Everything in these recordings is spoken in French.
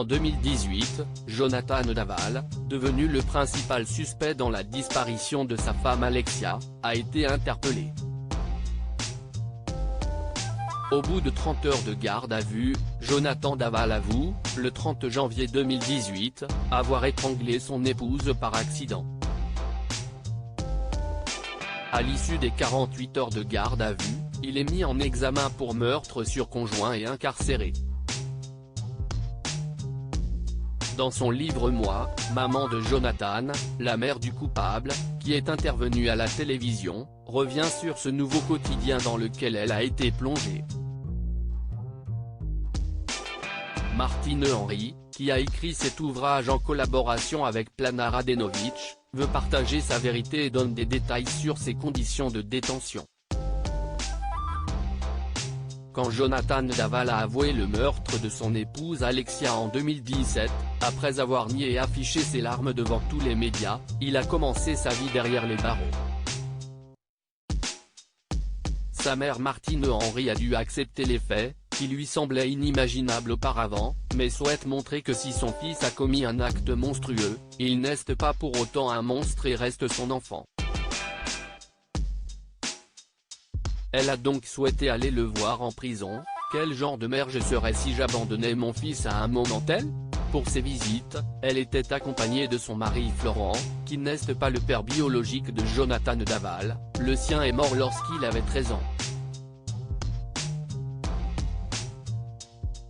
En 2018, Jonathan Daval, devenu le principal suspect dans la disparition de sa femme Alexia, a été interpellé. Au bout de 30 heures de garde à vue, Jonathan Daval avoue, le 30 janvier 2018, avoir étranglé son épouse par accident. À l'issue des 48 heures de garde à vue, il est mis en examen pour meurtre sur conjoint et incarcéré. Dans son livre Moi, maman de Jonathan, la mère du coupable, qui est intervenue à la télévision, revient sur ce nouveau quotidien dans lequel elle a été plongée. Martine Henry, qui a écrit cet ouvrage en collaboration avec Plana Radenovic, veut partager sa vérité et donne des détails sur ses conditions de détention. Quand Jonathan Daval a avoué le meurtre de son épouse Alexia en 2017, après avoir nié et affiché ses larmes devant tous les médias, il a commencé sa vie derrière les barreaux. Sa mère Martine Henry a dû accepter les faits, qui lui semblaient inimaginables auparavant, mais souhaite montrer que si son fils a commis un acte monstrueux, il n'est pas pour autant un monstre et reste son enfant. Elle a donc souhaité aller le voir en prison. Quel genre de mère je serais si j'abandonnais mon fils à un moment tel ? Pour ses visites, elle était accompagnée de son mari Florent, qui n'est pas le père biologique de Jonathan Daval, le sien est mort lorsqu'il avait 13 ans.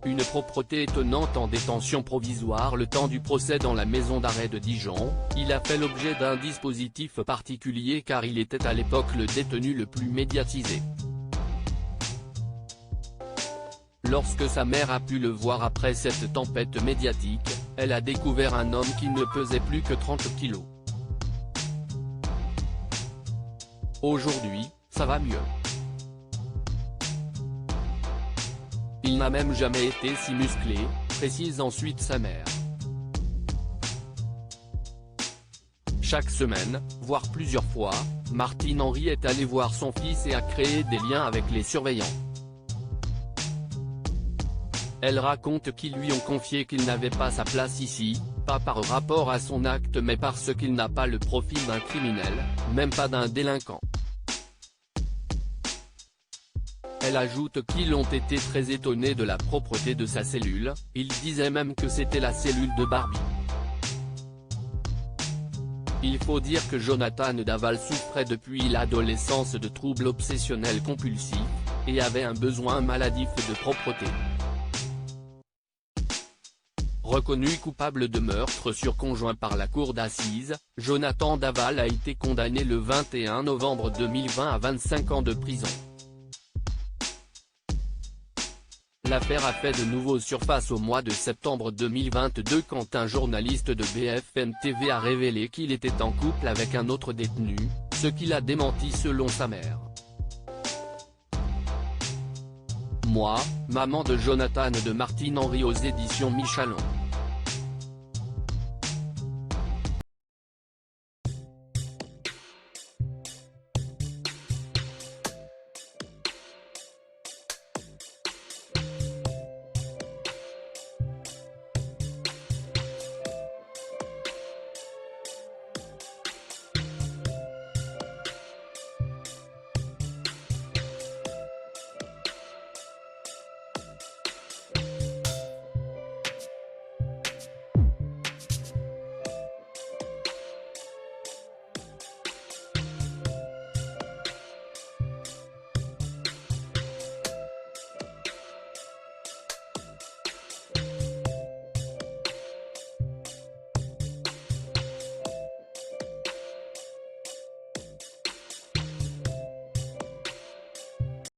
Une propreté étonnante en détention provisoire le temps du procès dans la maison d'arrêt de Dijon, il a fait l'objet d'un dispositif particulier car il était à l'époque le détenu le plus médiatisé. Lorsque sa mère a pu le voir après cette tempête médiatique, elle a découvert un homme qui ne pesait plus que 30 kilos. Aujourd'hui, ça va mieux. Il n'a même jamais été si musclé, précise ensuite sa mère. Chaque semaine, voire plusieurs fois, Martine Henry est allée voir son fils et a créé des liens avec les surveillants. Elle raconte qu'ils lui ont confié qu'il n'avait pas sa place ici, pas par rapport à son acte mais parce qu'il n'a pas le profil d'un criminel, même pas d'un délinquant. Elle ajoute qu'ils ont été très étonnés de la propreté de sa cellule, ils disaient même que c'était la cellule de Barbie. Il faut dire que Jonathan Daval souffrait depuis l'adolescence de troubles obsessionnels compulsifs, et avait un besoin maladif de propreté. Reconnu coupable de meurtre sur conjoint par la cour d'assises, Jonathan Daval a été condamné le 21 novembre 2020 à 25 ans de prison. L'affaire a fait de nouveau surface au mois de septembre 2022 quand un journaliste de BFM TV a révélé qu'il était en couple avec un autre détenu, ce qu'il a démenti selon sa mère. Moi, maman de Jonathan de Martine Henry aux éditions Michalon.